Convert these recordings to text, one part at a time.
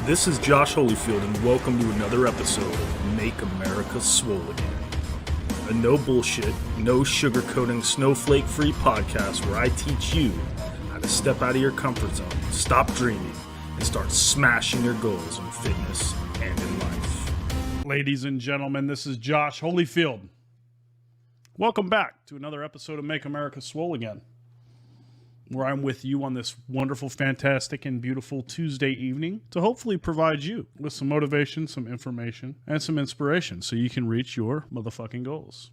This is Josh Holyfield, and welcome to another episode of Make America Swole Again. A no bullshit, no sugarcoating, snowflake-free podcast where I teach you how to step out of your comfort zone, stop dreaming, and start smashing your goals in fitness and in life. Ladies and gentlemen, this is Josh Holyfield. Welcome back to another episode of Make America Swole Again, where I'm with you on this wonderful, fantastic, and beautiful Tuesday evening to hopefully provide you with some motivation, some information, and some inspiration so you can reach your motherfucking goals.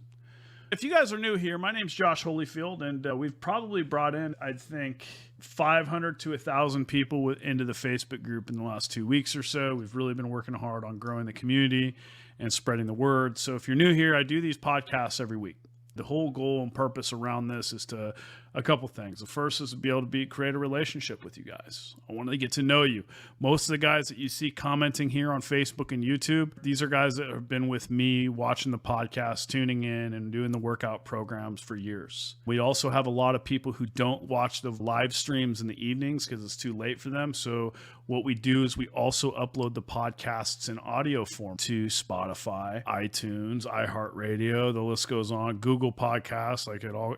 If you guys are new here, my name's Josh Holyfield, and we've probably brought in, I think, 500 to 1,000 people into the Facebook group in the last 2 weeks or so. We've really been working hard on growing the community and spreading the word. So if you're new here, I do these podcasts every week. The whole goal and purpose around this is to a couple things. The first is to be able to create a relationship with you guys. I want to get to know you. Most of the guys that you see commenting here on Facebook and YouTube, these are guys that have been with me watching the podcast, tuning in, and doing the workout programs for years. We also have a lot of people who don't watch the live streams in the evenings because it's too late for them. So what we do is we also upload the podcasts in audio form to Spotify, iTunes, iHeartRadio, the list goes on, Google Podcasts,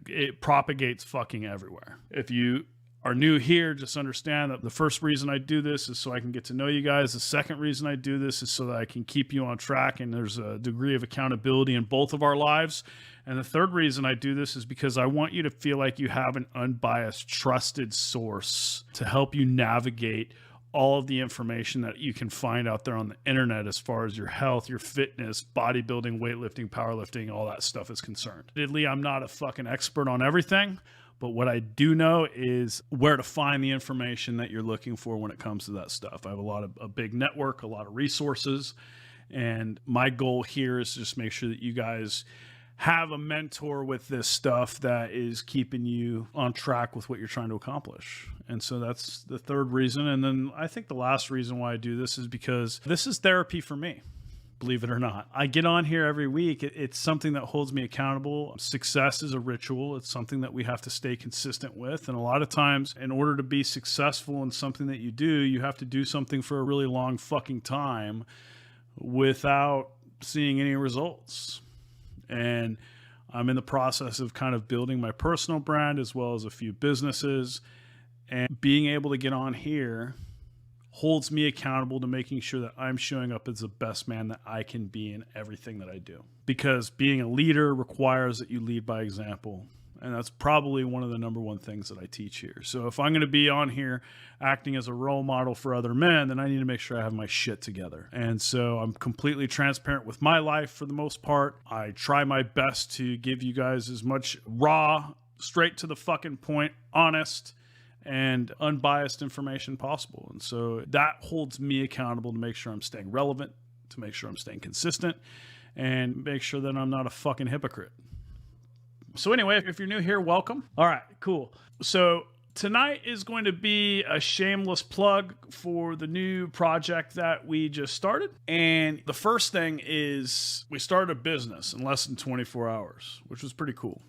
it propagates fucking everywhere. If you are new here, just understand that the first reason I do this is so I can get to know you guys. The second reason I do this is so that I can keep you on track and there's a degree of accountability in both of our lives. And the third reason I do this is because I want you to feel like you have an unbiased, trusted source to help you navigate all of the information that you can find out there on the internet as far as your health, your fitness, bodybuilding, weightlifting, powerlifting, all that stuff is concerned. Admittedly, I'm not a fucking expert on everything, but what I do know is where to find the information that you're looking for when it comes to that stuff. I have a big network, a lot of resources, and my goal here is to just make sure that you guys have a mentor with this stuff that is keeping you on track with what you're trying to accomplish. And so that's the third reason. And then I think the last reason why I do this is because this is therapy for me, believe it or not. I get on here every week. It's something that holds me accountable. Success is a ritual. It's something that we have to stay consistent with. And a lot of times, in order to be successful in something that you do, you have to do something for a really long fucking time without seeing any results. And I'm in the process of kind of building my personal brand as well as a few businesses, and being able to get on here holds me accountable to making sure that I'm showing up as the best man that I can be in everything that I do. Because being a leader requires that you lead by example. And that's probably one of the number one things that I teach here. So if I'm going to be on here acting as a role model for other men, then I need to make sure I have my shit together. And so I'm completely transparent with my life for the most part. I try my best to give you guys as much raw, straight to the fucking point, honest, and unbiased information possible. And so that holds me accountable to make sure I'm staying relevant, to make sure I'm staying consistent, and make sure that I'm not a fucking hypocrite. So anyway, if you're new here, welcome. All right, cool. So tonight is going to be a shameless plug for the new project that we just started. And the first thing is we started a business in less than 24 hours, which was pretty cool.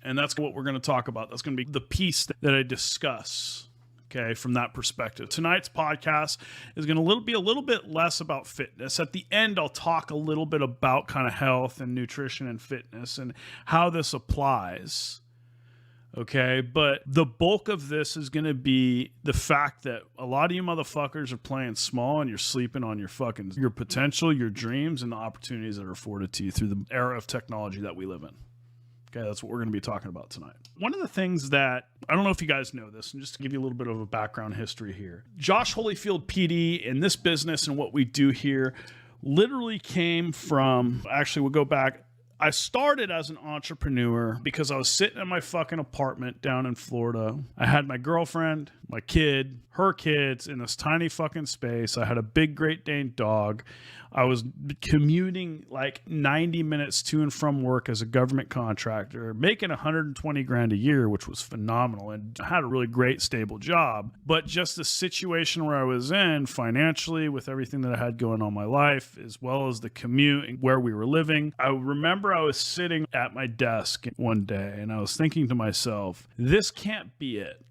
And that's what we're going to talk about. That's going to be the piece that I discuss. Okay, from that perspective. Tonight's podcast is going to be a little bit less about fitness. At the end, I'll talk a little bit about kind of health and nutrition and fitness and how this applies. Okay, but the bulk of this is going to be the fact that a lot of you motherfuckers are playing small and you're sleeping on your potential, your dreams, and the opportunities that are afforded to you through the era of technology that we live in. Okay, that's what we're going to be talking about tonight. One of the things that, I don't know if you guys know this, and just to give you a little bit of a background history here. Josh Holyfield PD in this business and what we do here literally came from, actually we'll go back, I started as an entrepreneur because I was sitting in my fucking apartment down in Florida. I had my girlfriend, my kid, her kids in this tiny fucking space. I had a big Great Dane dog. I was commuting like 90 minutes to and from work as a government contractor, making $120,000 a year, which was phenomenal, and I had a really great, stable job. But just the situation where I was in financially with everything that I had going on in my life, as well as the commute and where we were living, I remember I was sitting at my desk one day and I was thinking to myself, this can't be it.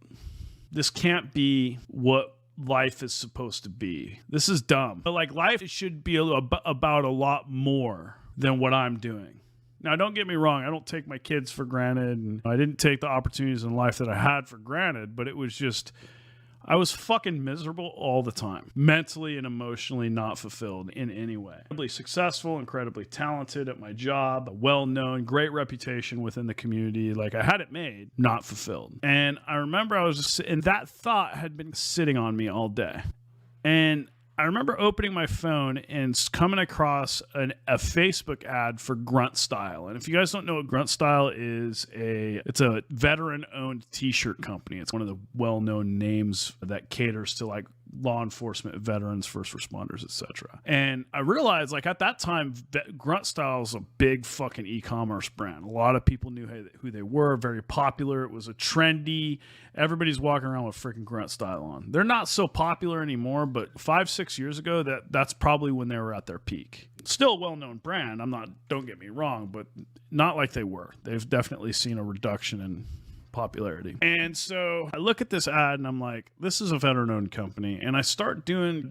This can't be what life is supposed to be. This is dumb. But like life should be about a lot more than what I'm doing. Now, don't get me wrong. I don't take my kids for granted, and I didn't take the opportunities in life that I had for granted, but it was just, I was fucking miserable all the time, mentally and emotionally not fulfilled in any way. Incredibly successful, incredibly talented at my job, well-known, great reputation within the community. Like I had it made, not fulfilled. And I remember I was just, and that thought had been sitting on me all day. And I remember opening my phone and coming across a Facebook ad for Grunt Style. And if you guys don't know what Grunt Style is, it's a veteran-owned t-shirt company. It's one of the well-known names that caters to like law enforcement, veterans, first responders, etc. And I realized like at that time, Grunt Style is a big fucking e-commerce brand. A lot of people knew who they were, very popular. It was a trendy, everybody's walking around with freaking Grunt Style on. They're not so popular anymore, but 5-6 years ago, that's probably when they were at their peak. Still a well-known brand. Don't get me wrong, but not like they were. They've definitely seen a reduction in popularity. And so I look at this ad and I'm like, this is a veteran-owned company. And I start going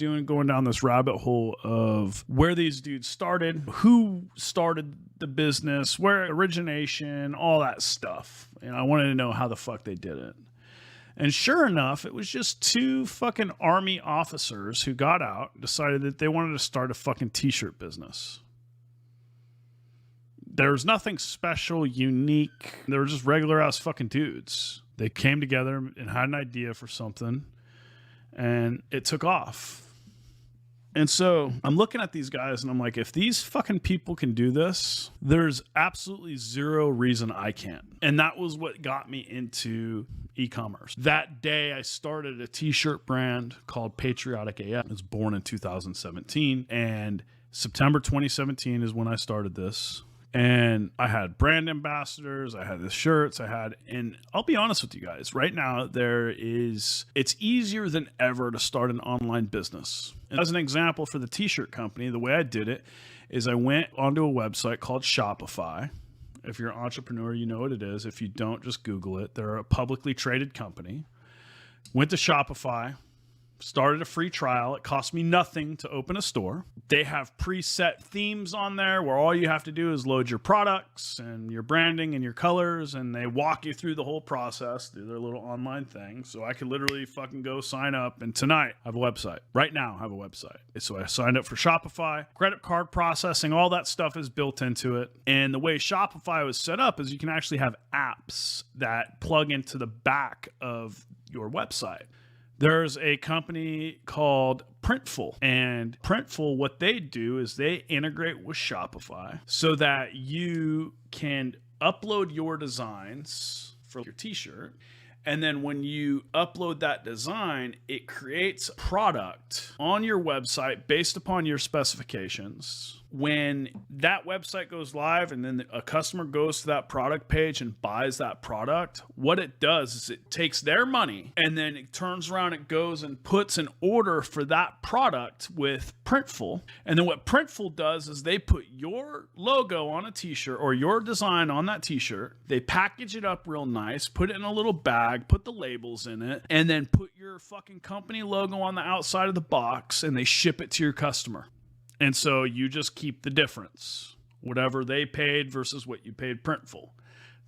down this rabbit hole of where these dudes started, who started the business, where origination, all that stuff. And I wanted to know how the fuck they did it. And sure enough, it was just two fucking Army officers who got out, decided that they wanted to start a fucking t-shirt business. There was nothing special, unique. They were just regular ass fucking dudes. They came together and had an idea for something, and it took off. And so I'm looking at these guys and I'm like, if these fucking people can do this, there's absolutely zero reason I can't. And that was what got me into e-commerce. That day I started a t-shirt brand called Patriotic AF. It was born in 2017, and September 2017 is when I started this. And I had brand ambassadors, I had the shirts, and I'll be honest with you guys, right now it's easier than ever to start an online business. And as an example for the t-shirt company, the way I did it is I went onto a website called Shopify. If you're an entrepreneur, you know what it is. If you don't, just Google it. They're a publicly traded company. Went to Shopify. Started a free trial. It cost me nothing to open a store. They have preset themes on there where all you have to do is load your products and your branding and your colors, and they walk you through the whole process, do their little online thing. So I could literally fucking go sign up, and tonight I have a website. Right now I have a website. So I signed up for Shopify. Credit card processing, all that stuff is built into it. And the way Shopify was set up is you can actually have apps that plug into the back of your website. There's a company called Printful, and Printful, what they do is they integrate with Shopify so that you can upload your designs for your t-shirt. And then when you upload that design, it creates a product on your website based upon your specifications. When that website goes live and then a customer goes to that product page and buys that product, what it does is it takes their money and then it turns around, it goes and puts an order for that product with Printful. And then what Printful does is they put your logo on a t-shirt or your design on that t-shirt. They package it up real nice, put it in a little bag, put the labels in it, and then put your fucking company logo on the outside of the box, and they ship it to your customer. And so you just keep the difference, whatever they paid versus what you paid Printful.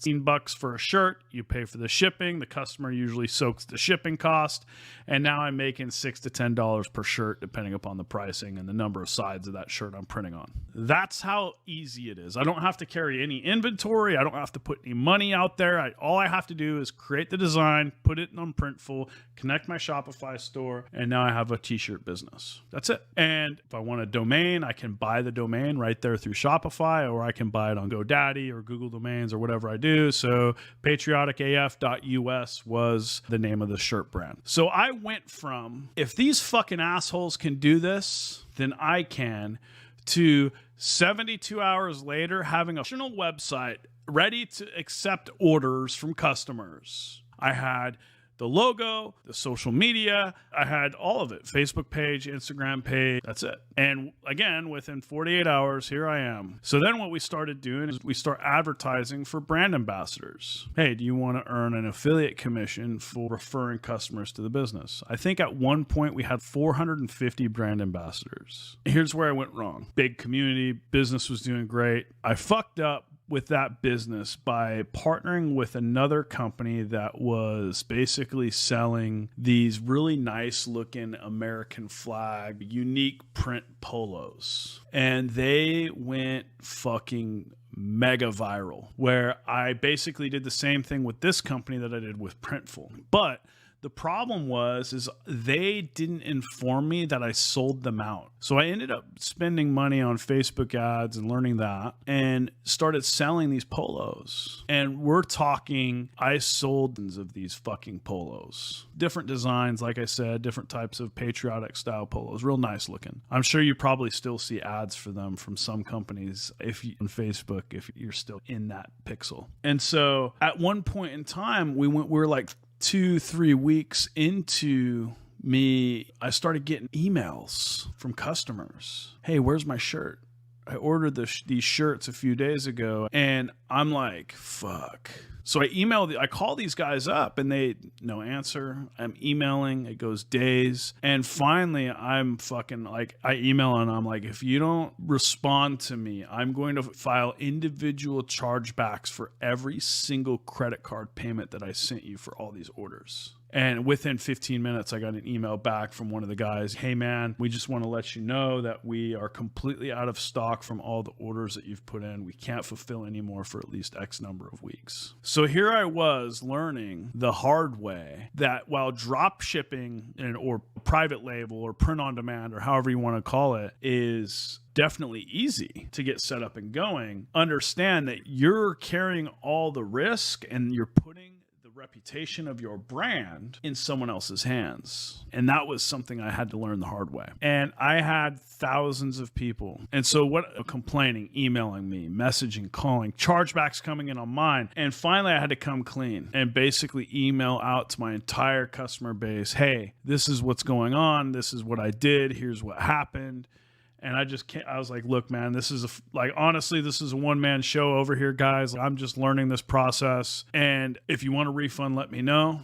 $15 for a shirt, you pay for the shipping. The customer usually soaks the shipping cost. And now I'm making $6 to $10 per shirt, depending upon the pricing and the number of sides of that shirt I'm printing on. That's how easy it is. I don't have to carry any inventory. I don't have to put any money out there. All I have to do is create the design, put it on Printful, connect my Shopify store, and now I have a t-shirt business. That's it. And if I want a domain, I can buy the domain right there through Shopify, or I can buy it on GoDaddy or Google Domains or whatever I do. So patrioticaf.us was the name of the shirt brand. So I went from, if these fucking assholes can do this, then I can, to 72 hours later having a functional website ready to accept orders from customers. I had the logo, the social media. I had all of it. Facebook page, Instagram page. That's it. And again, within 48 hours, here I am. So then what we started doing is we start advertising for brand ambassadors. Hey, do you want to earn an affiliate commission for referring customers to the business? I think at one point we had 450 brand ambassadors. Here's where I went wrong. Big community, business was doing great. I fucked up with that business by partnering with another company that was basically selling these really nice looking American flag, unique print polos. And they went fucking mega viral, where I basically did the same thing with this company that I did with Printful. But the problem is they didn't inform me that I sold them out. So I ended up spending money on Facebook ads and learning that and started selling these polos. And we're talking, I sold tons of these fucking polos. Different designs, like I said, different types of patriotic style polos, real nice looking. I'm sure you probably still see ads for them from some companies on Facebook if you're still in that pixel. And so at one point in time, we were like 2-3 weeks into I started getting emails from customers. Hey, where's my shirt? I ordered these shirts a few days ago, and I'm like, fuck. So I call these guys up and no answer. I'm emailing, it goes days. And finally I'm fucking like, I email and I'm like, if you don't respond to me, I'm going to file individual chargebacks for every single credit card payment that I sent you for all these orders. And within 15 minutes, I got an email back from one of the guys. Hey, man, we just want to let you know that we are completely out of stock from all the orders that you've put in. We can't fulfill anymore for at least X number of weeks. So here I was learning the hard way that while drop shipping or private label or print on demand or however you want to call it is definitely easy to get set up and going, understand that you're carrying all the risk and you're putting reputation of your brand in someone else's hands. And that was something I had to learn the hard way. And I had thousands of people. And so complaining, emailing me, messaging, calling, chargebacks coming in on mine. And finally I had to come clean and basically email out to my entire customer base. Hey, this is what's going on. This is what I did. Here's what happened. And I was like, look, man, honestly, this is a one-man show over here, guys. I'm just learning this process. And if you want a refund, let me know.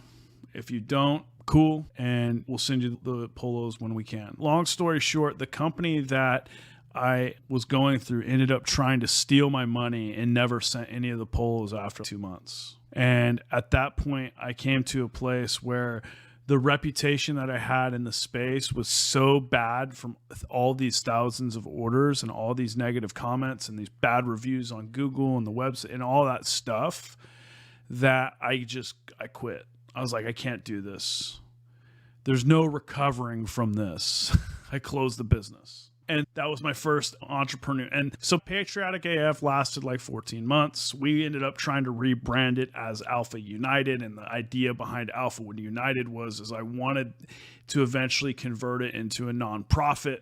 If you don't, cool. And we'll send you the polos when we can. Long story short, the company that I was going through ended up trying to steal my money and never sent any of the polos after 2 months. And at that point, I came to a place where the reputation that I had in the space was so bad from all these thousands of orders and all these negative comments and these bad reviews on Google and the website and all that stuff that I quit. I was like, I can't do this. There's no recovering from this. I closed the business. And that was my first entrepreneur. And so Patriotic AF lasted like 14 months. We ended up trying to rebrand it as Alpha United. And the idea behind Alpha United was I wanted to eventually convert it into a nonprofit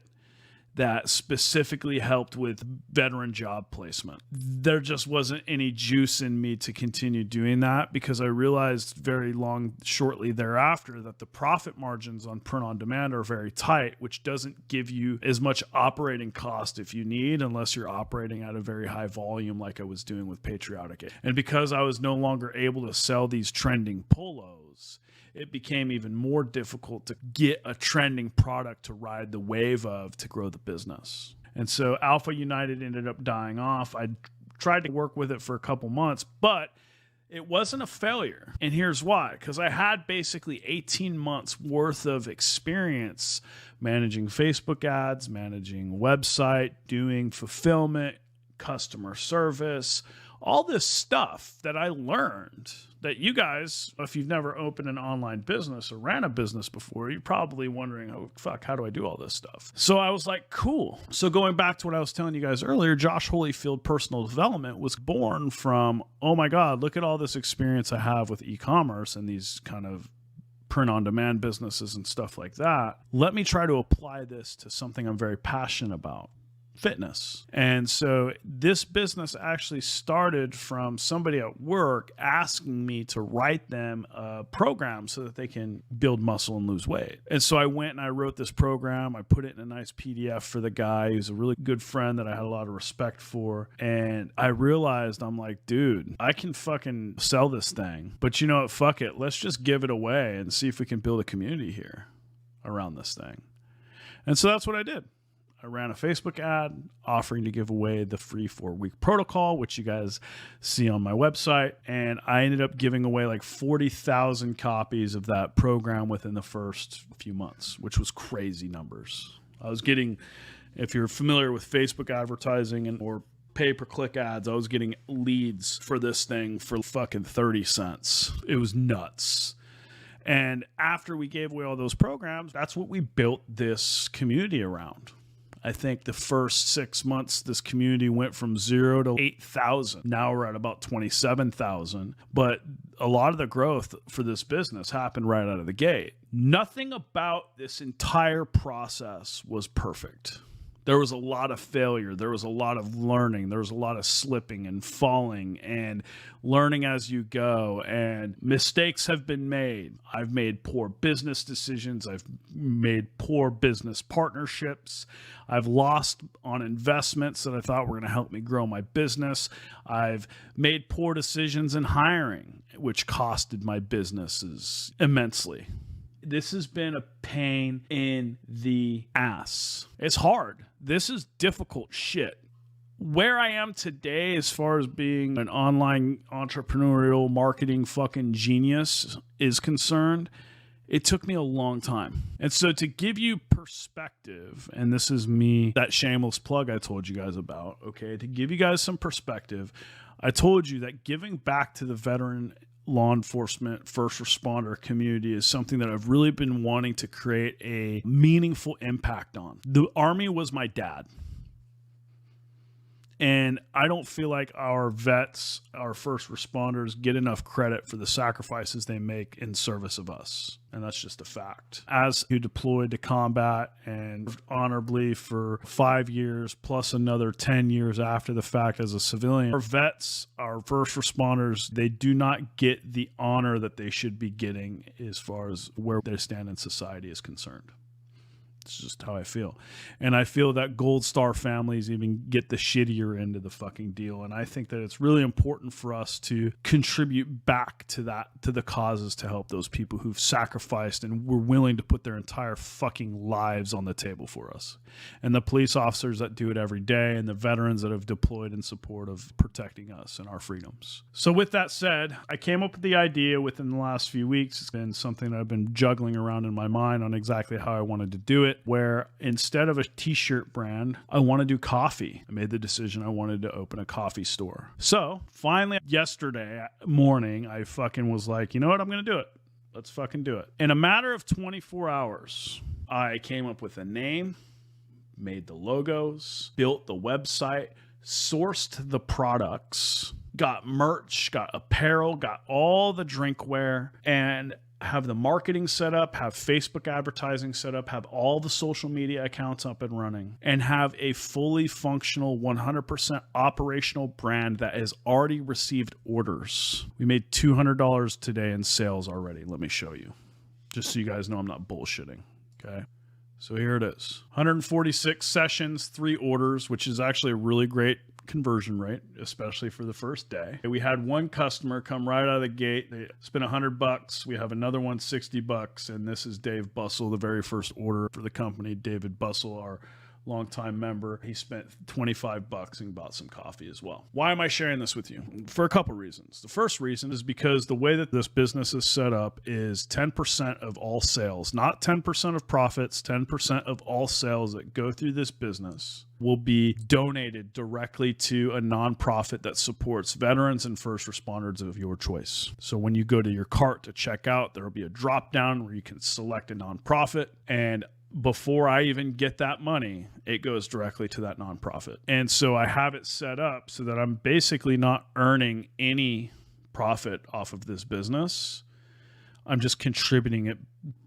that specifically helped with veteran job placement. There just wasn't any juice in me to continue doing that because I realized shortly thereafter that the profit margins on print on demand are very tight, which doesn't give you as much operating cost if you need, unless you're operating at a very high volume like I was doing with Patriotic. And because I was no longer able to sell these trending polos, it became even more difficult to get a trending product to ride the wave of to grow the business. And so Alpha United ended up dying off. I tried to work with it for a couple months, but it wasn't a failure. And here's why. Because I had basically 18 months worth of experience managing Facebook ads, managing website, doing fulfillment, customer service, all this stuff that I learned that you guys, if you've never opened an online business or ran a business before, you're probably wondering, oh, fuck, how do I do all this stuff? So I was like, cool. So going back to what I was telling you guys earlier, Josh Holyfield Personal Development was born from, oh my God, look at all this experience I have with e-commerce and these kind of print-on-demand businesses and stuff like that. Let me try to apply this to something I'm very passionate about. fitness. And so this business actually started from somebody at work asking me to write them a program so that they can build muscle and lose weight. And so I went and I wrote this program. I put it in a nice PDF for the guy who's a really good friend that I had a lot of respect for. And I realized, I'm like, dude, I can fucking sell this thing. But you know what? Fuck it. Let's just give it away and see if we can build a community here around this thing. And so that's what I did. I ran a Facebook ad offering to give away the free 4-week protocol, which you guys see on my website. And I ended up giving away like 40,000 copies of that program within the first few months, which was crazy numbers. I was getting, if you're familiar with Facebook advertising or pay-per-click ads, I was getting leads for this thing for fucking 30 cents. It was nuts. And after we gave away all those programs, that's what we built this community around. I think the first 6 months, this community went from 0 to 8,000. Now we're at about 27,000. But a lot of the growth for this business happened right out of the gate. Nothing about this entire process was perfect. There was a lot of failure. There was a lot of learning. There was a lot of slipping and falling and learning as you go. And mistakes have been made. I've made poor business decisions. I've made poor business partnerships. I've lost on investments that I thought were going to help me grow my business. I've made poor decisions in hiring, which costed my businesses immensely. This has been a pain in the ass. It's hard. This is difficult shit. Where I am today as far as being an online entrepreneurial marketing fucking genius is concerned, it took me a long time. And so to give you perspective, and this is me, that shameless plug I told you guys about, okay, to give you guys some perspective, I told you that giving back to the veteran law enforcement, first responder community is something that I've really been wanting to create a meaningful impact on. The Army was my dad. And I don't feel like our vets, our first responders, get enough credit for the sacrifices they make in service of us. And that's just a fact. As who deployed to combat and honorably for 5 years, plus another 10 years after the fact as a civilian, our vets, our first responders, they do not get the honor that they should be getting as far as where they stand in society is concerned. It's just how I feel. And I feel that Gold Star families even get the shittier end of the fucking deal. And I think that it's really important for us to contribute back to that, to the causes to help those people who've sacrificed and were willing to put their entire fucking lives on the table for us. And the police officers that do it every day and the veterans that have deployed in support of protecting us and our freedoms. So with that said, I came up with the idea within the last few weeks. It's been something that I've been juggling around in my mind on exactly how I wanted to do it, where instead of a t-shirt brand, I want to do coffee. I made the decision I wanted to open a coffee store. So finally, yesterday morning, I fucking was like, you know what? I'm going to do it. Let's fucking do it. In a matter of 24 hours, I came up with a name, made the logos, built the website, sourced the products, got merch, got apparel, got all the drinkware, and have the marketing set up, have Facebook advertising set up, have all the social media accounts up and running, and have a fully functional 100% operational brand that has already received orders. We made $200 today in sales already. Let me show you, just so you guys know I'm not bullshitting. Okay. So here it is. 146 sessions, 3 orders, which is actually a really great conversion rate, especially for the first day. We had one customer come right out of the gate. They spent $100. We have another one, $60. And this is Dave Bustle, the very first order for the company. David Bustle, our longtime member, he spent $25 and bought some coffee as well. Why am I sharing this with you? For a couple reasons. The first reason is because the way that this business is set up is 10% of all sales, not 10% of profits, 10% of all sales that go through this business will be donated directly to a nonprofit that supports veterans and first responders of your choice. So when you go to your cart to check out, there will be a drop down where you can select a nonprofit, and before I even get that money, it goes directly to that nonprofit. And so I have it set up so that I'm basically not earning any profit off of this business. I'm just contributing it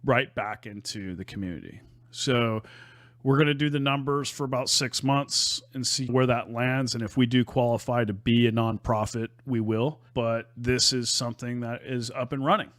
right back into the community. So We're going to do the numbers for about 6 months and see where that lands. And if we do qualify to be a nonprofit, we will. But this is something that is up and running.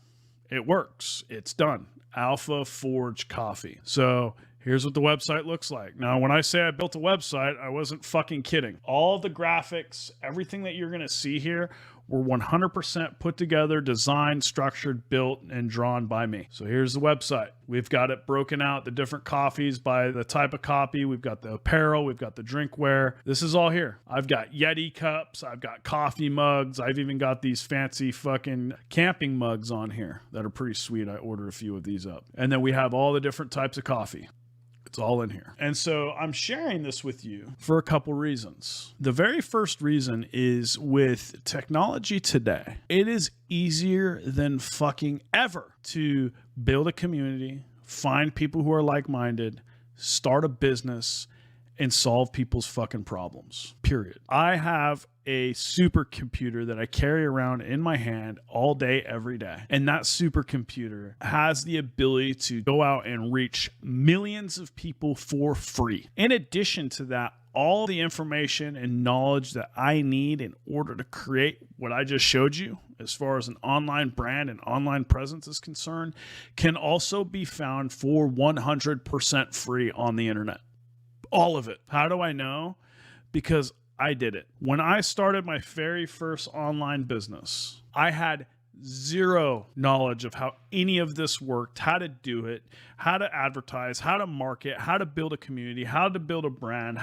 It works. It's done. Alpha Forge Coffee. So here's what the website looks like. Now, when I say I built a website, I wasn't fucking kidding. All the graphics, everything that you're going to see here were 100% put together, designed, structured, built, and drawn by me. So here's the website. We've got it broken out, the different coffees by the type of coffee. We've got the apparel. We've got the drinkware. This is all here. I've got Yeti cups. I've got coffee mugs. I've even got these fancy fucking camping mugs on here that are pretty sweet. I ordered a few of these up. And then we have all the different types of coffee. It's all in here. And so I'm sharing this with you for a couple reasons. The very first reason is with technology today, it is easier than fucking ever to build a community, find people who are like-minded, start a business, and solve people's fucking problems, period. I have a supercomputer that I carry around in my hand all day, every day. And that supercomputer has the ability to go out and reach millions of people for free. In addition to that, all the information and knowledge that I need in order to create what I just showed you, as far as an online brand and online presence is concerned, can also be found for 100% free on the internet. All of it. How do I know? Because I did it. When I started my very first online business, I had zero knowledge of how any of this worked, how to do it, how to advertise, how to market, how to build a community, how to build a brand,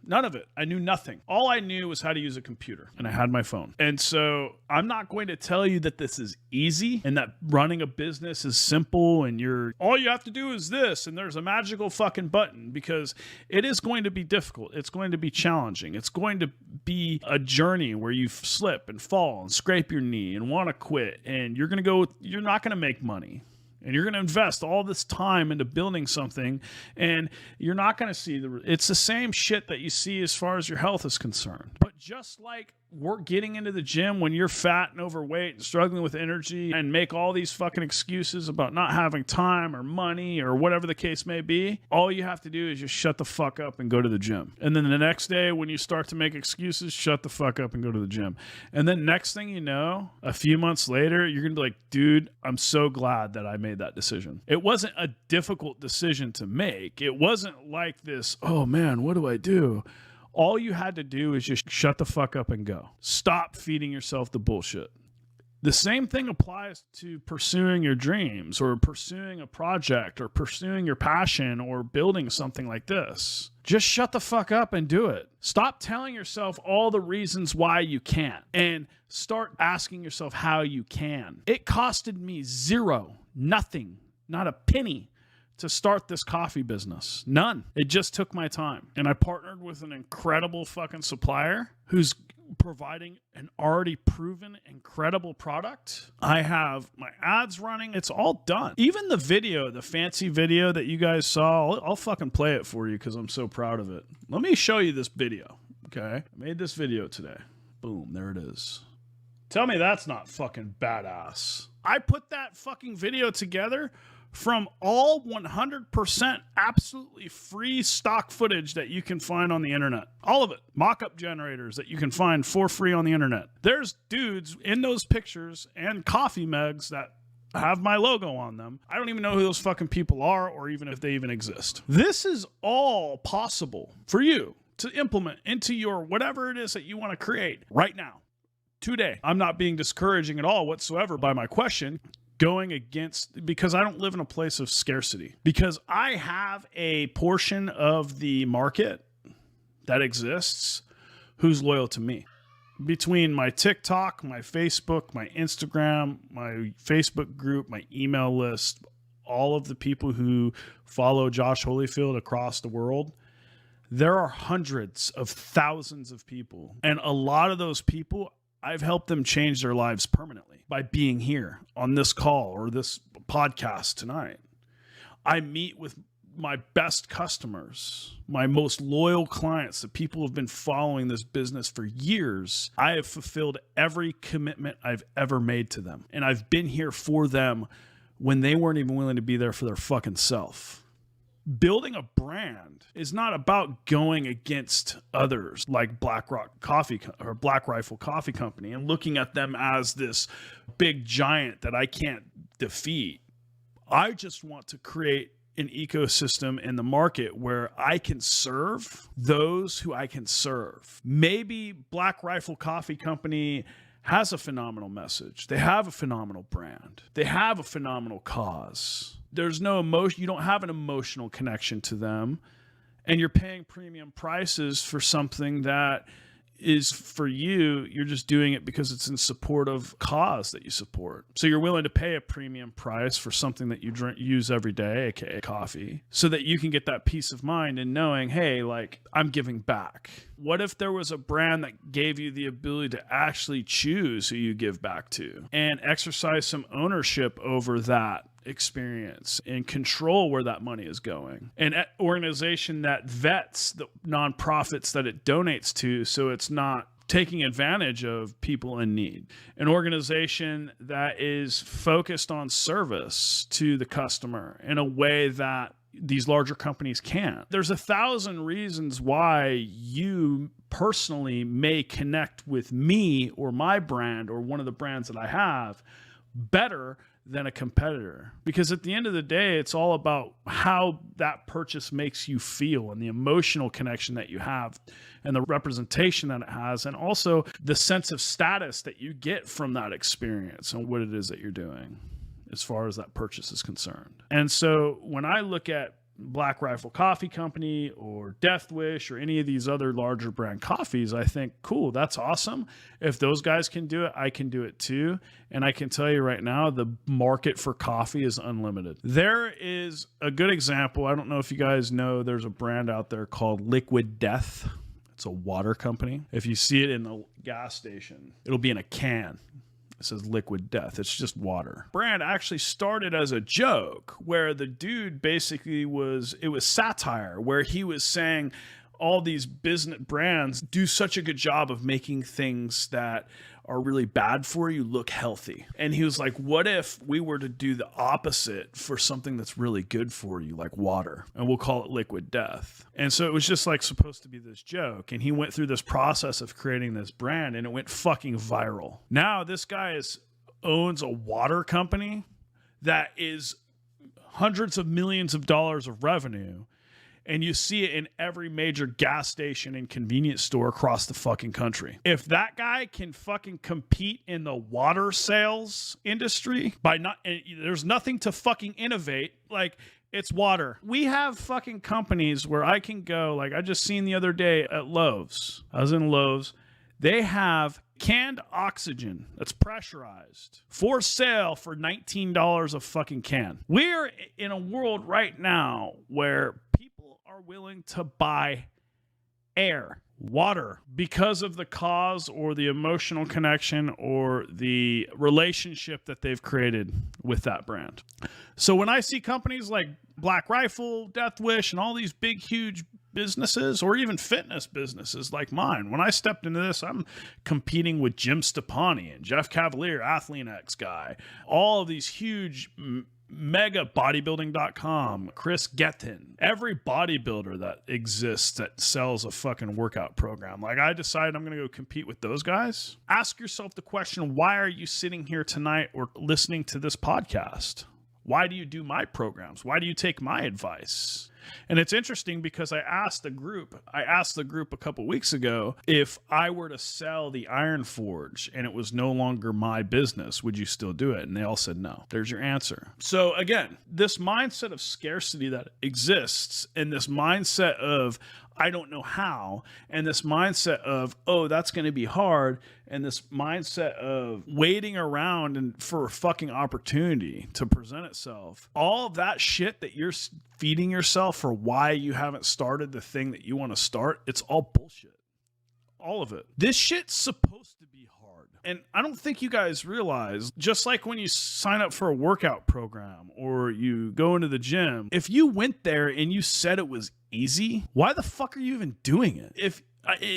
none of it. I knew nothing. All I knew was how to use a computer, and I had my phone. And so I'm not going to tell you that this is easy and that running a business is simple and all you have to do is this and there's a magical fucking button, because it is going to be difficult. It's going to be challenging. It's going to be a journey where you slip and fall and scrape your knee and want to quit, and you're not going to make money. And you're going to invest all this time into building something, and you're not going to see it's the same shit that you see as far as your health is concerned. But just like we're getting into the gym when you're fat and overweight and struggling with energy and make all these fucking excuses about not having time or money or whatever the case may be, all you have to do is just shut the fuck up and go to the gym. And then the next day when you start to make excuses, shut the fuck up and go to the gym. And then next thing you know, a few months later, you're going to be like, dude, I'm so glad that I made that decision. It wasn't a difficult decision to make. It wasn't like this, oh man, what do I do? All you had to do is just shut the fuck up and go. Stop feeding yourself the bullshit. The same thing applies to pursuing your dreams or pursuing a project or pursuing your passion or building something like this. Just shut the fuck up and do it. Stop telling yourself all the reasons why you can't and start asking yourself how you can. It costed me zero, nothing, not a penny to start this coffee business. None. It just took my time. And I partnered with an incredible fucking supplier who's providing an already proven incredible product. I have my ads running. It's all done. Even the video, the fancy video that you guys saw, I'll fucking play it for you because I'm so proud of it. Let me show you this video. Okay. I made this video today. Boom. There it is. Tell me that's not fucking badass. I put that fucking video together from all 100% absolutely free stock footage that you can find on the internet. All of it. Mock-up generators that you can find for free on the internet. There's dudes in those pictures and coffee mugs that have my logo on them. I don't even know who those fucking people are or even if they even exist. This is all possible for you to implement into your whatever it is that you want to create right now, today. I'm not being discouraging at all whatsoever by my question. Going against, because I don't live in a place of scarcity, because I have a portion of the market that exists who's loyal to me. Between my TikTok, my Facebook, my Instagram, my Facebook group, my email list, all of the people who follow Josh Holyfield across the world, there are hundreds of thousands of people. And a lot of those people, I've helped them change their lives permanently by being here on this call or this podcast tonight. I meet with my best customers, my most loyal clients, the people who have been following this business for years. I have fulfilled every commitment I've ever made to them. And I've been here for them when they weren't even willing to be there for their fucking self. building a brand is not about going against others like Black Rifle Coffee Company and looking at them as this big giant that I can't defeat. I just want to create an ecosystem in the market where I can serve those who I can serve. Maybe Black Rifle Coffee Company has a phenomenal message. They have a phenomenal brand. They have a phenomenal cause. There's no emotion. You don't have an emotional connection to them, and you're paying premium prices for something that is for you. You're just doing it because it's in support of cause that you support. So you're willing to pay a premium price for something that you use every day, aka coffee, so that you can get that peace of mind and knowing, hey, like, I'm giving back. What if there was a brand that gave you the ability to actually choose who you give back to and exercise some ownership over that experience and control where that money is going? An organization that vets the nonprofits that it donates to, so it's not taking advantage of people in need. An organization that is focused on service to the customer in a way that these larger companies can't. There's 1,000 reasons why you personally may connect with me or my brand or one of the brands that I have better than a competitor. Because at the end of the day, it's all about how that purchase makes you feel and the emotional connection that you have and the representation that it has, and also the sense of status that you get from that experience and what it is that you're doing as far as that purchase is concerned. And so when I look at Black Rifle Coffee Company or Death Wish or any of these other larger brand coffees, I think, cool, that's awesome. If those guys can do it, I can do it too. And I can tell you right now, the market for coffee is unlimited. There is a good example. I don't know if you guys know, there's a brand out there called Liquid Death. It's a water company. If you see it in a gas station, it'll be in a can. It says Liquid Death. It's just water. Brand actually started as a joke where the dude basically it was satire, where he was saying all these business brands do such a good job of making things that are really bad for you look healthy. And he was like, what if we were to do the opposite for something that's really good for you, like water, and we'll call it Liquid Death. And so it was just like supposed to be this joke. And he went through this process of creating this brand and it went fucking viral. Now this guy owns a water company that is hundreds of millions of dollars of revenue. And you see it in every major gas station and convenience store across the fucking country. If that guy can fucking compete in the water sales industry there's nothing to fucking innovate. Like, it's water. We have fucking companies where I can go, like I just seen the other day at Lowe's. I was in Lowe's. They have canned oxygen that's pressurized for sale for $19 a fucking can. We're in a world right now where people are willing to buy air, water, because of the cause or the emotional connection or the relationship that they've created with that brand. So when I see companies like Black Rifle, Death Wish, and all these big, huge businesses, or even fitness businesses like mine, when I stepped into this, I'm competing with Jim Stepani and Jeff Cavalier, AthleanX guy, all of these huge mega bodybuilding.com, Chris Gethin, every bodybuilder that exists that sells a fucking workout program. Like, I decided I'm going to go compete with those guys. Ask yourself the question, why are you sitting here tonight or listening to this podcast? Why do you do my programs? Why do you take my advice? And it's interesting because I asked the group a couple weeks ago, if I were to sell the Iron Forge and it was no longer my business, would you still do it? And they all said no. There's your answer. So again, this mindset of scarcity that exists, and this mindset of I don't know how, and this mindset of, oh, that's going to be hard, and this mindset of waiting around and for a fucking opportunity to present itself, all of that shit that you're feeding yourself for why you haven't started the thing that you want to start, it's all bullshit. All of it. This shit's supposed to be hard. And I don't think you guys realize, just like when you sign up for a workout program or you go into the gym, if you went there and you said it was easy, why the fuck are you even doing it?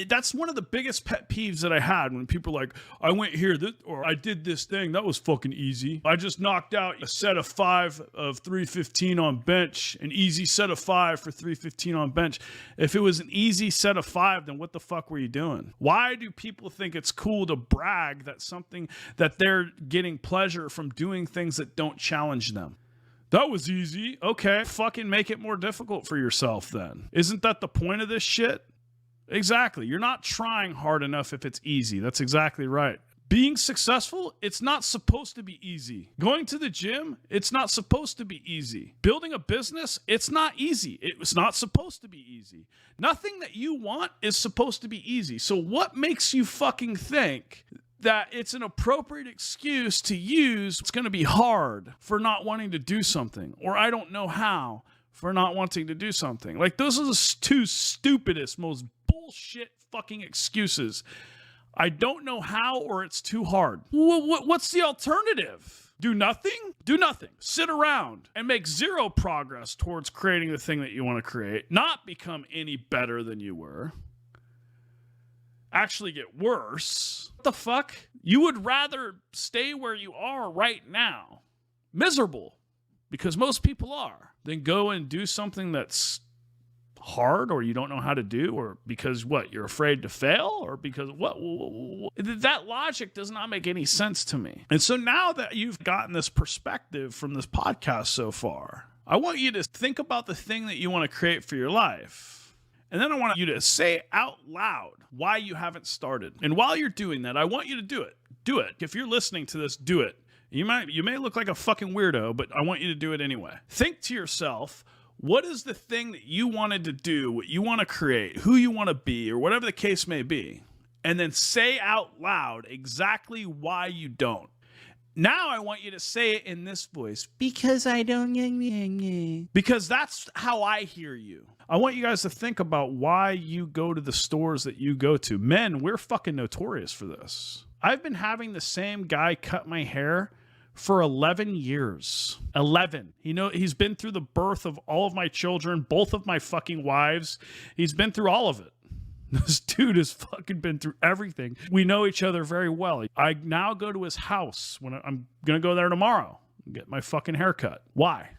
That's one of the biggest pet peeves that I had when people are like, I went here, or I did this thing. That was fucking easy. I just knocked out a set of 5 of 315 on bench, an easy set of 5 for 315 on bench. If it was an easy set of 5, then what the fuck were you doing? Why do people think it's cool to brag that they're getting pleasure from doing things that don't challenge them? That was easy. Okay, fucking make it more difficult for yourself then. Isn't that the point of this shit? Exactly. You're not trying hard enough if it's easy. That's exactly right. Being successful, it's not supposed to be easy. Going to the gym, it's not supposed to be easy. Building a business, it's not easy. It's not supposed to be easy. Nothing that you want is supposed to be easy. So what makes you fucking think that it's an appropriate excuse to use it's going to be hard for not wanting to do something, or I don't know how for not wanting to do something? Like, those are the 2 stupidest, most bullshit fucking excuses. I don't know how, or it's too hard. What's the alternative? Do nothing? Do nothing. Sit around and make 0 progress towards creating the thing that you want to create. Not become any better than you were. Actually get worse. What the fuck? You would rather stay where you are right now, miserable, because most people are, than go and do something that's hard or you don't know how to do, or because what? You're afraid to fail, or because what? That logic does not make any sense to me. And so now that you've gotten this perspective from this podcast so far, I want you to think about the thing that you want to create for your life. And then I want you to say out loud why you haven't started. And while you're doing that, I want you to do it. Do it. If you're listening to this, do it. You may look like a fucking weirdo, but I want you to do it anyway. Think to yourself, what is the thing that you wanted to do, what you want to create, who you want to be, or whatever the case may be. And then say out loud exactly why you don't. Now I want you to say it in this voice. Because I don't. Because that's how I hear you. I want you guys to think about why you go to the stores that you go to. Men, we're fucking notorious for this. I've been having the same guy cut my hair for 11 years. 11. He's been through the birth of all of my children, both of my fucking wives. He's been through all of it. This dude has fucking been through everything. We know each other very well. I now go to his house when I'm going to go there tomorrow and get my fucking haircut. Why?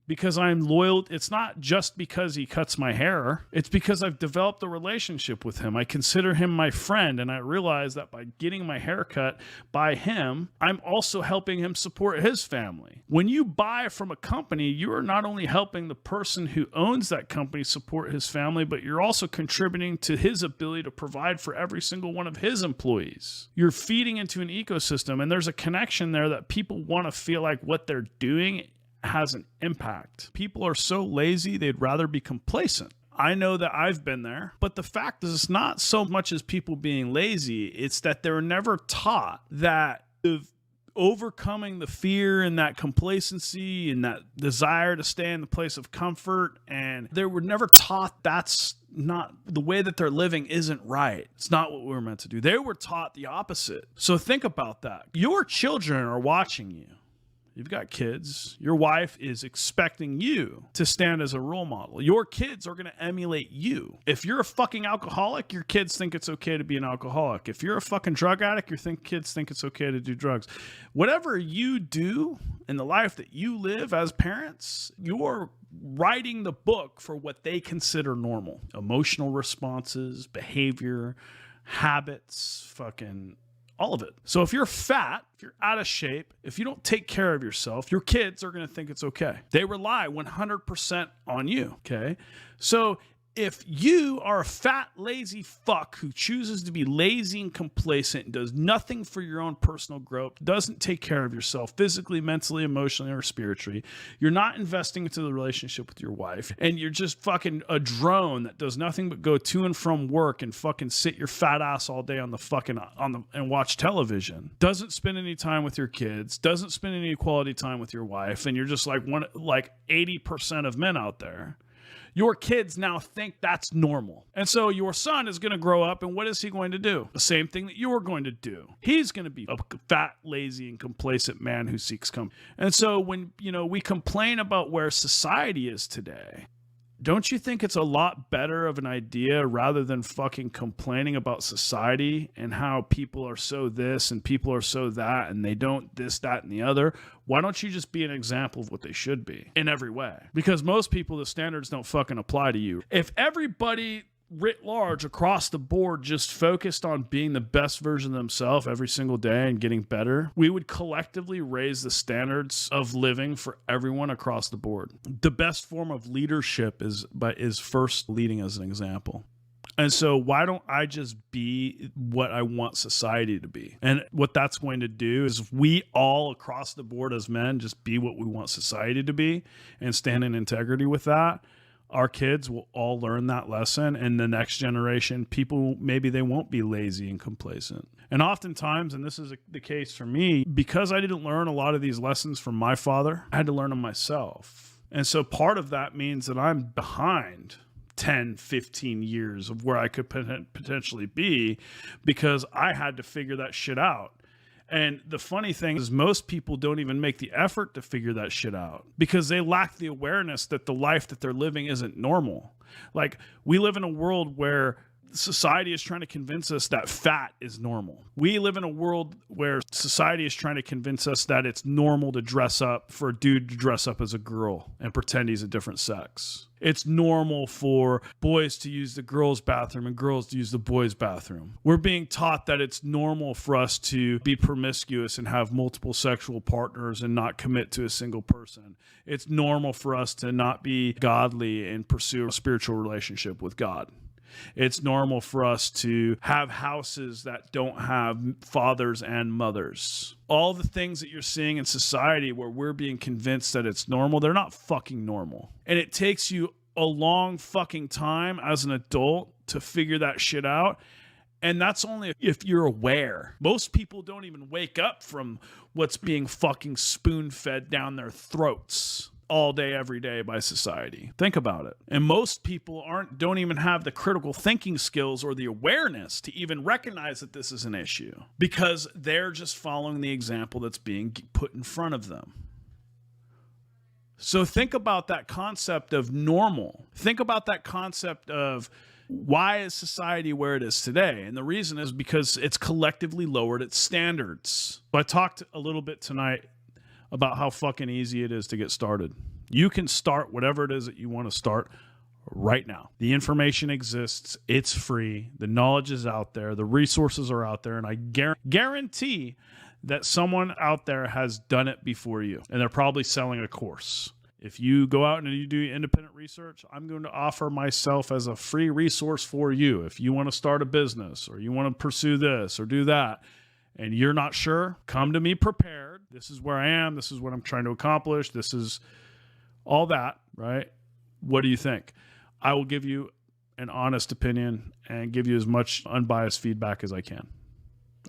Because I'm loyal. It's not just because he cuts my hair. It's because I've developed a relationship with him. I consider him my friend, and I realize that by getting my hair cut by him, I'm also helping him support his family. When you buy from a company, you are not only helping the person who owns that company support his family, but you're also contributing to his ability to provide for every single one of his employees. You're feeding into an ecosystem, and there's a connection there that people want to feel like what they're doing has an impact. People are so lazy, they'd rather be complacent. I know that I've been there, but the fact is it's not so much as people being lazy, it's that they were never taught that overcoming the fear and that complacency and that desire to stay in the place of comfort, and they were never taught that's not the way that they're living isn't right. It's not what we were meant to do. They were taught the opposite. So think about that. Your children are watching you. You've got kids. Your wife is expecting you to stand as a role model. Your kids are going to emulate you. If you're a fucking alcoholic, your kids think it's okay to be an alcoholic. If you're a fucking drug addict, your kids think it's okay to do drugs. Whatever you do in the life that you live as parents, you're writing the book for what they consider normal. Emotional responses, behavior, habits, fucking all of it. So if you're fat, if you're out of shape, if you don't take care of yourself, your kids are going to think it's okay. They rely 100% on you, okay? So if you are a fat, lazy fuck who chooses to be lazy and complacent and does nothing for your own personal growth, doesn't take care of yourself physically, mentally, emotionally, or spiritually, you're not investing into the relationship with your wife, and you're just fucking a drone that does nothing but go to and from work and fucking sit your fat ass all day and watch television, doesn't spend any time with your kids, doesn't spend any quality time with your wife, and you're just like 80% of men out there. Your kids now think that's normal. And so your son is going to grow up, and what is he going to do? The same thing that you're going to do. He's going to be a fat, lazy, and complacent man who seeks comfort. And so when, we complain about where society is today, don't you think it's a lot better of an idea rather than fucking complaining about society and how people are so this and people are so that and they don't this, that, and the other? Why don't you just be an example of what they should be in every way? Because most people, the standards don't fucking apply to you. If everybody writ large across the board just focused on being the best version of themselves every single day and getting better, we would collectively raise the standards of living for everyone across the board. The best form of leadership is first leading as an example. And so why don't I just be what I want society to be? And what that's going to do is we all across the board as men just be what we want society to be and stand in integrity with that. Our kids will all learn that lesson, and the next generation, people, maybe they won't be lazy and complacent. And oftentimes, and this is the case for me, because I didn't learn a lot of these lessons from my father, I had to learn them myself. And so part of that means that I'm behind 10, 15 years of where I could potentially be because I had to figure that shit out. And the funny thing is most people don't even make the effort to figure that shit out because they lack the awareness that the life that they're living isn't normal. Like, we live in a world where society is trying to convince us that fat is normal. We live in a world where society is trying to convince us that it's normal to dress up, for a dude to dress up as a girl and pretend he's a different sex. It's normal for boys to use the girls' bathroom and girls to use the boys' bathroom. We're being taught that it's normal for us to be promiscuous and have multiple sexual partners and not commit to a single person. It's normal for us to not be godly and pursue a spiritual relationship with God. It's normal for us to have houses that don't have fathers and mothers. All the things that you're seeing in society where we're being convinced that it's normal, they're not fucking normal. And it takes you a long fucking time as an adult to figure that shit out. And that's only if you're aware. Most people don't even wake up from what's being fucking spoon-fed down their throats all day, every day by society. Think about it. And most people don't even have the critical thinking skills or the awareness to even recognize that this is an issue because they're just following the example that's being put in front of them. So think about that concept of normal. Think about that concept of why is society where it is today? And the reason is because it's collectively lowered its standards. So I talked a little bit tonight about how fucking easy it is to get started. You can start whatever it is that you want to start right now. The information exists. It's free. The knowledge is out there. The resources are out there. And I guarantee that someone out there has done it before you. And they're probably selling a course. If you go out and you do independent research, I'm going to offer myself as a free resource for you. If you want to start a business or you want to pursue this or do that, and you're not sure, come to me prepared. This is where I am. This is what I'm trying to accomplish. This is all that, right? What do you think? I will give you an honest opinion and give you as much unbiased feedback as I can.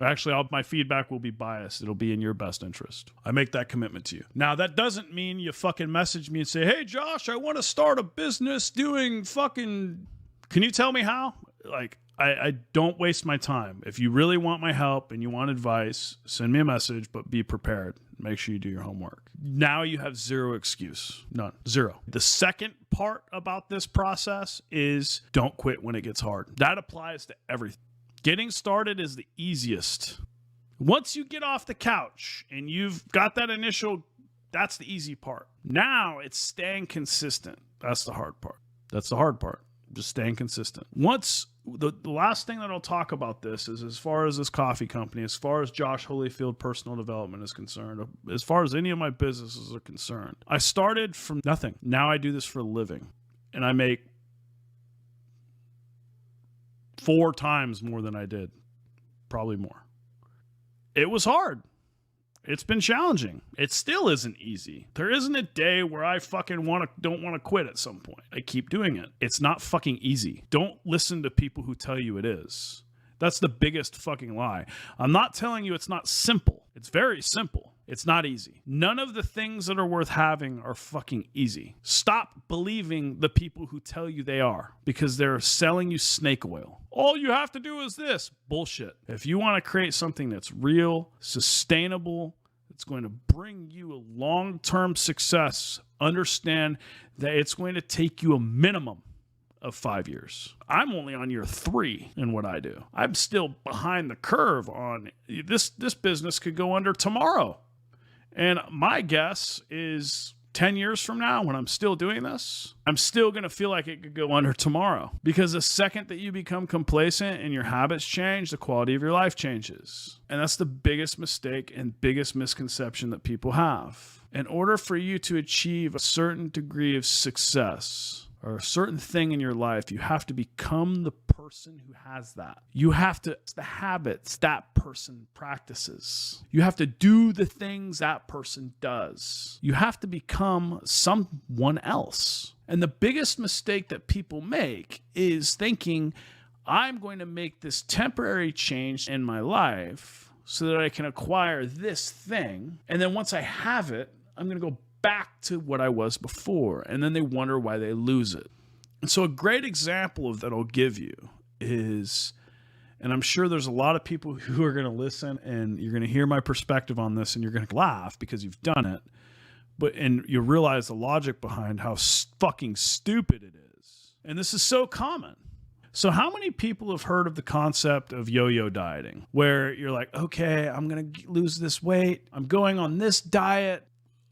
Actually, my feedback will be biased. It'll be in your best interest. I make that commitment to you. Now, that doesn't mean you fucking message me and say, hey, Josh, I want to start a business doing fucking... Can you tell me how? Like, I don't waste my time. If you really want my help and you want advice, send me a message, but be prepared. Make sure you do your homework. Now you have zero excuse. None. Zero. The second part about this process is don't quit when it gets hard. That applies to everything. Getting started is the easiest. Once you get off the couch and you've got that initial, that's the easy part. Now it's staying consistent. That's the hard part. That's the hard part. Just staying consistent. Once, the last thing that I'll talk about this is as far as this coffee company, as far as Josh Holyfield personal development is concerned, as far as any of my businesses are concerned, I started from nothing. Now I do this for a living. And I make 4 times more than I did. Probably more. It was hard. It's been challenging. It still isn't easy. There isn't a day where I fucking don't want to quit at some point. I keep doing it. It's not fucking easy. Don't listen to people who tell you it is. That's the biggest fucking lie. I'm not telling you it's not simple. It's very simple. It's not easy. None of the things that are worth having are fucking easy. Stop believing the people who tell you they are because they're selling you snake oil. All you have to do is this. Bullshit. If you want to create something that's real, sustainable, it's going to bring you a long-term success Understand that it's going to take you a minimum of 5 years. I'm only on year 3 in what I do. I'm still behind the curve on this. This business could go under tomorrow. And my guess is 10 years from now, when I'm still doing this, I'm still going to feel like it could go under tomorrow. Because the second that you become complacent and your habits change, the quality of your life changes. And that's the biggest mistake and biggest misconception that people have. In order for you to achieve a certain degree of success, or a certain thing in your life, you have to become the person who has that. You have to, the habits that person practices. You have to do the things that person does. You have to become someone else. And the biggest mistake that people make is thinking, I'm going to make this temporary change in my life so that I can acquire this thing. And then once I have it, I'm going to go back to what I was before, and then they wonder why they lose it. And so a great example of that I'll give you is, and I'm sure there's a lot of people who are going to listen and you're going to hear my perspective on this and you're going to laugh because you've done it, and you realize the logic behind how fucking stupid it is. And this is so common. So how many people have heard of the concept of yo-yo dieting, where you're like, okay, I'm going to lose this weight. I'm going on this diet.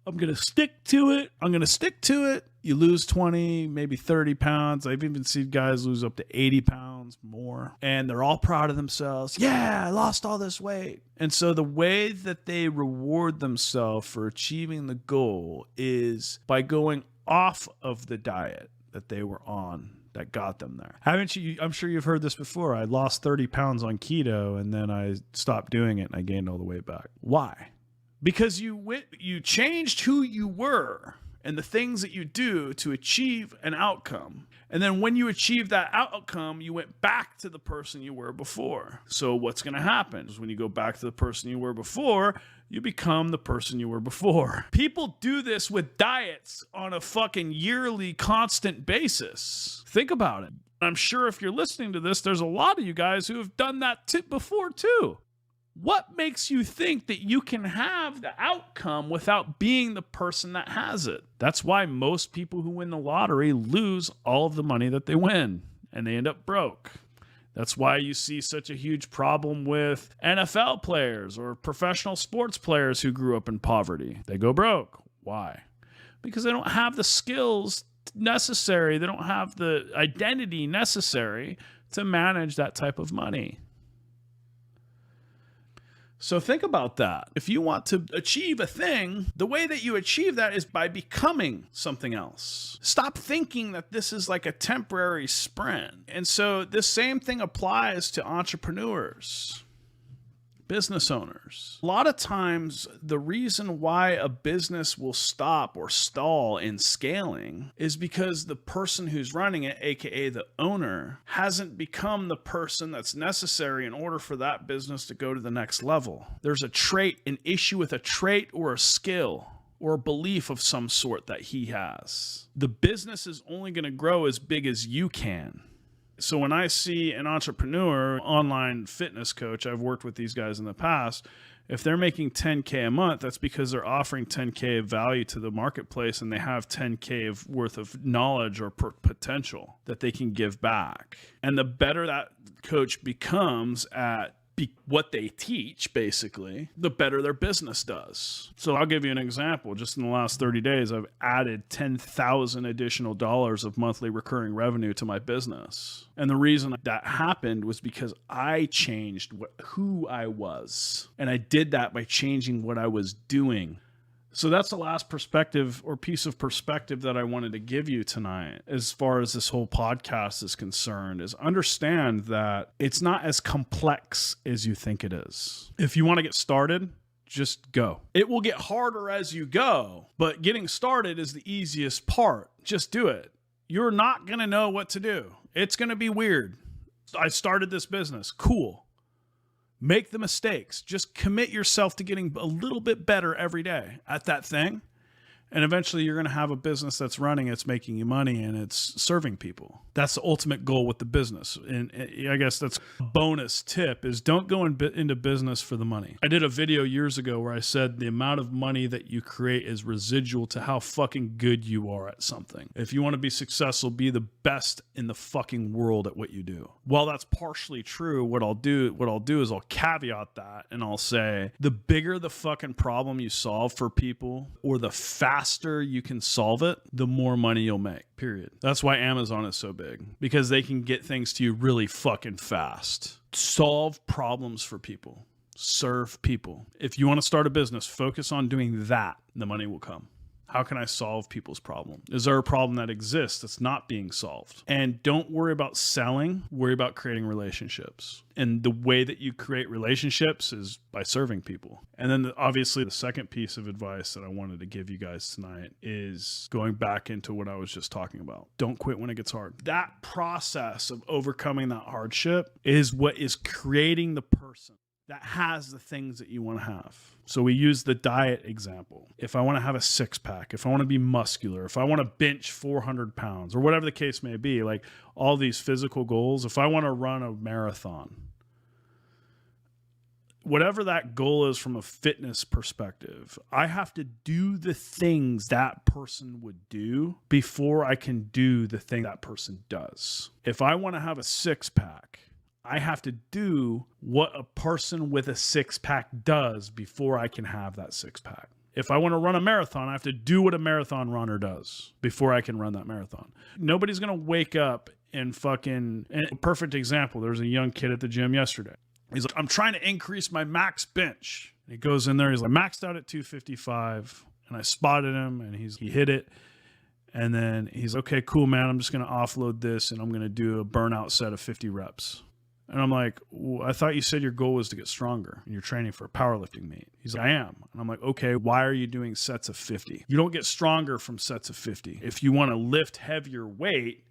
I'm going to stick to it. You lose 20, maybe 30 pounds. I've even seen guys lose up to 80 pounds more. And they're all proud of themselves. Yeah, I lost all this weight. And so the way that they reward themselves for achieving the goal is by going off of the diet that they were on that got them there. Haven't you? I'm sure you've heard this before. I lost 30 pounds on keto and then I stopped doing it and I gained all the weight back. Why? Because you changed who you were and the things that you do to achieve an outcome. And then when you achieve that outcome, you went back to the person you were before. So what's going to happen is when you go back to the person you were before, you become the person you were before. People do this with diets on a fucking yearly constant basis. Think about it. I'm sure if you're listening to this, there's a lot of you guys who have done that before too. What makes you think that you can have the outcome without being the person that has it? That's why most people who win the lottery lose all of the money that they win, and they end up broke. That's why you see such a huge problem with NFL players or professional sports players who grew up in poverty. They go broke. Why? Because they don't have the skills necessary. They don't have the identity necessary to manage that type of money. So think about that. If you want to achieve a thing, the way that you achieve that is by becoming something else. Stop thinking that this is like a temporary sprint. And so this same thing applies to entrepreneurs, business owners. A lot of times, the reason why a business will stop or stall in scaling is because the person who's running it, aka the owner, hasn't become the person that's necessary in order for that business to go to the next level. There's a trait, an issue with a trait or a skill or a belief of some sort that he has. The business is only going to grow as big as you can. So when I see an entrepreneur, online fitness coach, I've worked with these guys in the past, if they're making $10K a month, that's because they're offering $10K of value to the marketplace and they have $10K worth of knowledge or potential that they can give back. And the better that coach becomes at what they teach, basically, the better their business does. So I'll give you an example. Just in the last 30 days, I've added $10,000 additional dollars of monthly recurring revenue to my business. And the reason that happened was because I changed who I was. And I did that by changing what I was doing. So that's the last perspective or piece of perspective that I wanted to give you tonight as far as this whole podcast is concerned, is understand that it's not as complex as you think it is. If you want to get started, just go. It will get harder as you go, but getting started is the easiest part. Just do it. You're not going to know what to do. It's going to be weird. I started this business. Cool. Make the mistakes. Just commit yourself to getting a little bit better every day at that thing. And eventually you're going to have a business that's running, it's making you money, and it's serving people. That's the ultimate goal with the business. And I guess that's a bonus tip is don't go into business for the money. I did a video years ago where I said the amount of money that you create is residual to how fucking good you are at something. If you want to be successful, be the best in the fucking world at what you do. While that's partially true, what I'll do is I'll caveat that and I'll say the bigger the fucking problem you solve for people, or the faster you can solve it, the more money you'll make, period. That's why Amazon is so big, because they can get things to you really fucking fast. Solve problems for people. Serve people. If you want to start a business, focus on doing that. The money will come. How can I solve people's problem? Is there a problem that exists that's not being solved? And don't worry about selling, worry about creating relationships. And the way that you create relationships is by serving people. And then obviously the second piece of advice that I wanted to give you guys tonight is going back into what I was just talking about. Don't quit when it gets hard. That process of overcoming that hardship is what is creating the person that has the things that you want to have. So we use the diet example. If I want to have a six pack, if I want to be muscular, if I want to bench 400 pounds or whatever the case may be, like all these physical goals, if I want to run a marathon, whatever that goal is from a fitness perspective, I have to do the things that person would do before I can do the thing that person does. If I want to have a six pack, I have to do what a person with a six pack does before I can have that six pack. If I want to run a marathon, I have to do what a marathon runner does before I can run that marathon. Nobody's going to wake up and fucking, and a perfect example. There was a young kid at the gym yesterday. He's like, I'm trying to increase my max bench. And he goes in there. He's like, maxed out at 255. And I spotted him and he hit it. And then he's okay, cool, man. I'm just going to offload this and I'm going to do a burnout set of 50 reps. And I'm like, I thought you said your goal was to get stronger and you're training for a powerlifting meet. He's like, I am. And I'm like, okay, why are you doing sets of 50? You don't get stronger from sets of 50. If you want to lift heavier weight,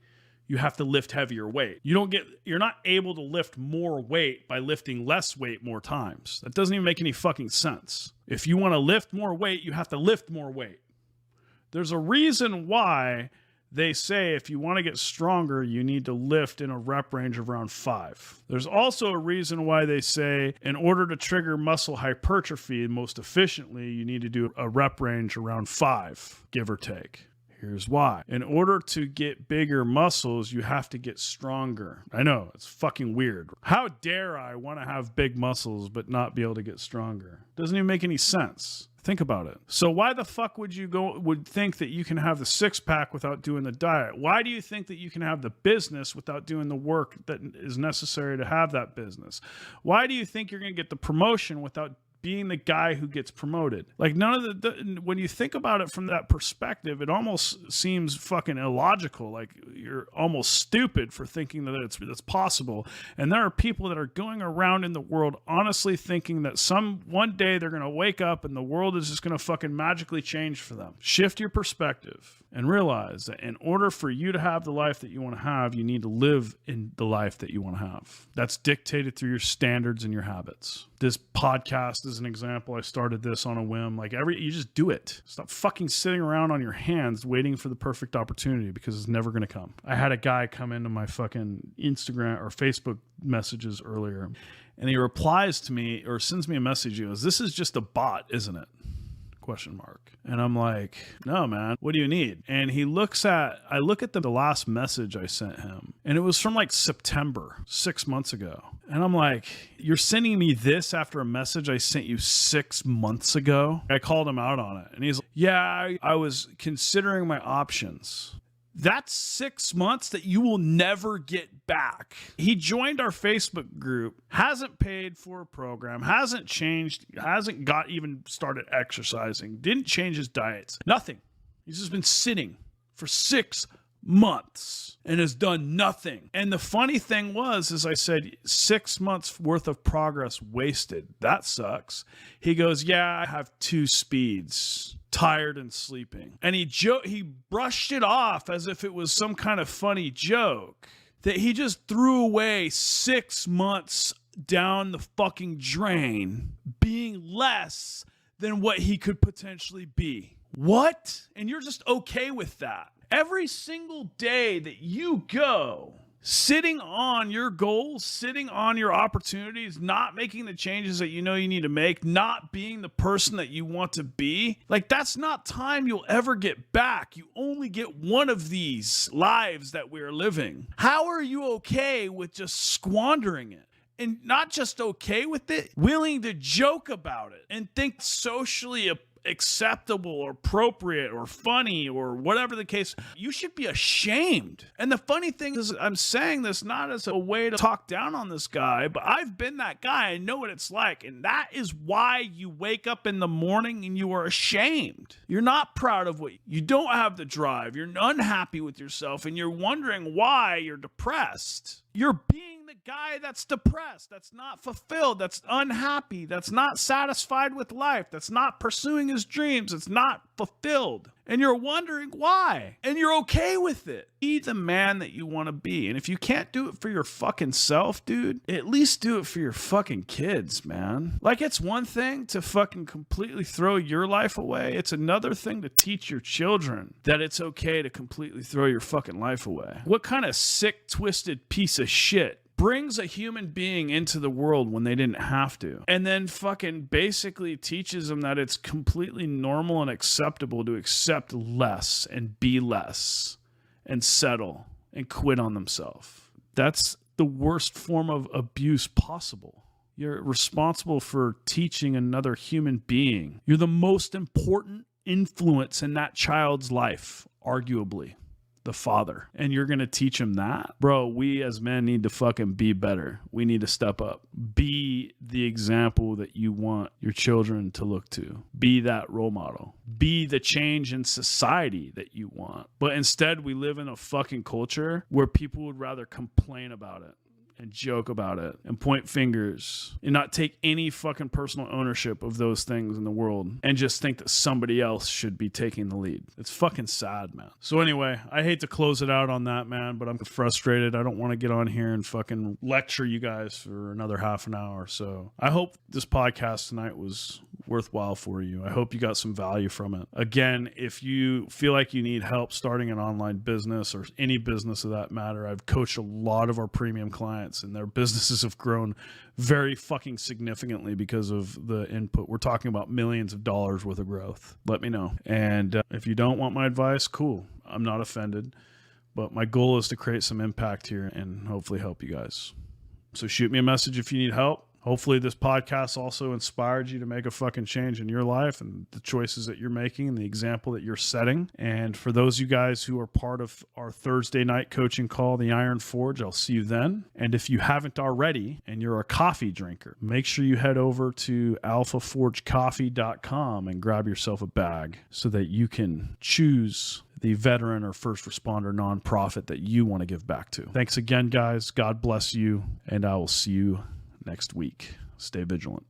you have to lift heavier weight. You're not able to lift more weight by lifting less weight more times. That doesn't even make any fucking sense. If you want to lift more weight, you have to lift more weight. There's a reason why they say if you want to get stronger, you need to lift in a rep range of around 5. There's also a reason why they say in order to trigger muscle hypertrophy most efficiently, you need to do a rep range around 5, give or take. Here's why. In order to get bigger muscles, you have to get stronger. I know, it's fucking weird. How dare I want to have big muscles but not be able to get stronger? Doesn't even make any sense. Think about it. So why the fuck would think that you can have the six pack without doing the diet? Why do you think that you can have the business without doing the work that is necessary to have that business? Why do you think you're going to get the promotion without being the guy who gets promoted? Like when you think about it from that perspective, it almost seems fucking illogical. Like you're almost stupid for thinking that it's possible. And there are people that are going around in the world honestly thinking that one day they're going to wake up and the world is just going to fucking magically change for them. Shift your perspective and realize that in order for you to have the life that you want to have, you need to live in the life that you want to have. That's dictated through your standards and your habits. This podcast is an example. I started this on a whim. You just do it. Stop fucking sitting around on your hands waiting for the perfect opportunity, because it's never going to come. I had a guy come into my fucking Instagram or Facebook messages earlier, and he replies to me or sends me a message. He goes, "This is just a bot, isn't it?" ? And I'm like, no, man, what do you need? And I look at the last message I sent him, and it was from like September, 6 months ago. And I'm like, you're sending me this after a message I sent you 6 months ago? I called him out on it. And he's like, yeah, I was considering my options. That's 6 months that you will never get back. He joined our Facebook group, hasn't paid for a program, hasn't changed, hasn't even started exercising, didn't change his diets, nothing. He's just been sitting for 6 months and has done nothing. And the funny thing was I said, 6 months worth of progress wasted. That sucks. He goes, yeah, I have 2 speeds. Tired and sleeping. And he brushed it off as if it was some kind of funny joke, that he just threw away 6 months down the fucking drain being less than what he could potentially be. What? And you're just okay with that. Every single day that you go sitting on your goals, sitting on your opportunities, not making the changes that you know you need to make, not being the person that you want to be, like that's not time you'll ever get back. You only get one of these lives that we're living. How are you okay with just squandering it? And not just okay with it, willing to joke about it and think socially acceptable or appropriate or funny or whatever the case. You should be ashamed. And the funny thing is, I'm saying this not as a way to talk down on this guy, but I've been that guy. I know what it's like. And that is why you wake up in the morning and you are ashamed. You're not proud of what you don't have the drive. You're unhappy with yourself and you're wondering why you're depressed. You're being the guy that's depressed, that's not fulfilled, that's unhappy, that's not satisfied with life, that's not pursuing his dreams, it's not fulfilled. And you're wondering why. And you're okay with it. Be the man that you want to be. And if you can't do it for your fucking self, dude, at least do it for your fucking kids, man. Like, it's one thing to fucking completely throw your life away. It's another thing to teach your children that it's okay to completely throw your fucking life away. What kind of sick, twisted piece of shit brings a human being into the world when they didn't have to, and then fucking basically teaches them that it's completely normal and acceptable to accept less and be less and settle and quit on themselves? That's the worst form of abuse possible. You're responsible for teaching another human being. You're the most important influence in that child's life, arguably. The father, and you're going to teach him that? Bro, we as men need to fucking be better. We need to step up. Be the example that you want your children to look to. Be that role model. Be the change in society that you want. But instead, we live in a fucking culture where people would rather complain about it and joke about it and point fingers and not take any fucking personal ownership of those things in the world and just think that somebody else should be taking the lead. It's fucking sad, man. So anyway, I hate to close it out on that, man, but I'm frustrated. I don't want to get on here and fucking lecture you guys for another half an hour. So I hope this podcast tonight was worthwhile for you. I hope you got some value from it. Again, if you feel like you need help starting an online business or any business of that matter, I've coached a lot of our premium clients and their businesses have grown very fucking significantly because of the input. We're talking about millions of dollars worth of growth. Let me know. And if you don't want my advice, cool. I'm not offended, but my goal is to create some impact here and hopefully help you guys. So shoot me a message if you need help. Hopefully this podcast also inspired you to make a fucking change in your life and the choices that you're making and the example that you're setting. And for those of you guys who are part of our Thursday night coaching call, The Iron Forge, I'll see you then. And if you haven't already and you're a coffee drinker, make sure you head over to alphaforgecoffee.com and grab yourself a bag so that you can choose the veteran or first responder nonprofit that you want to give back to. Thanks again, guys. God bless you. And I will see you next week. Stay vigilant.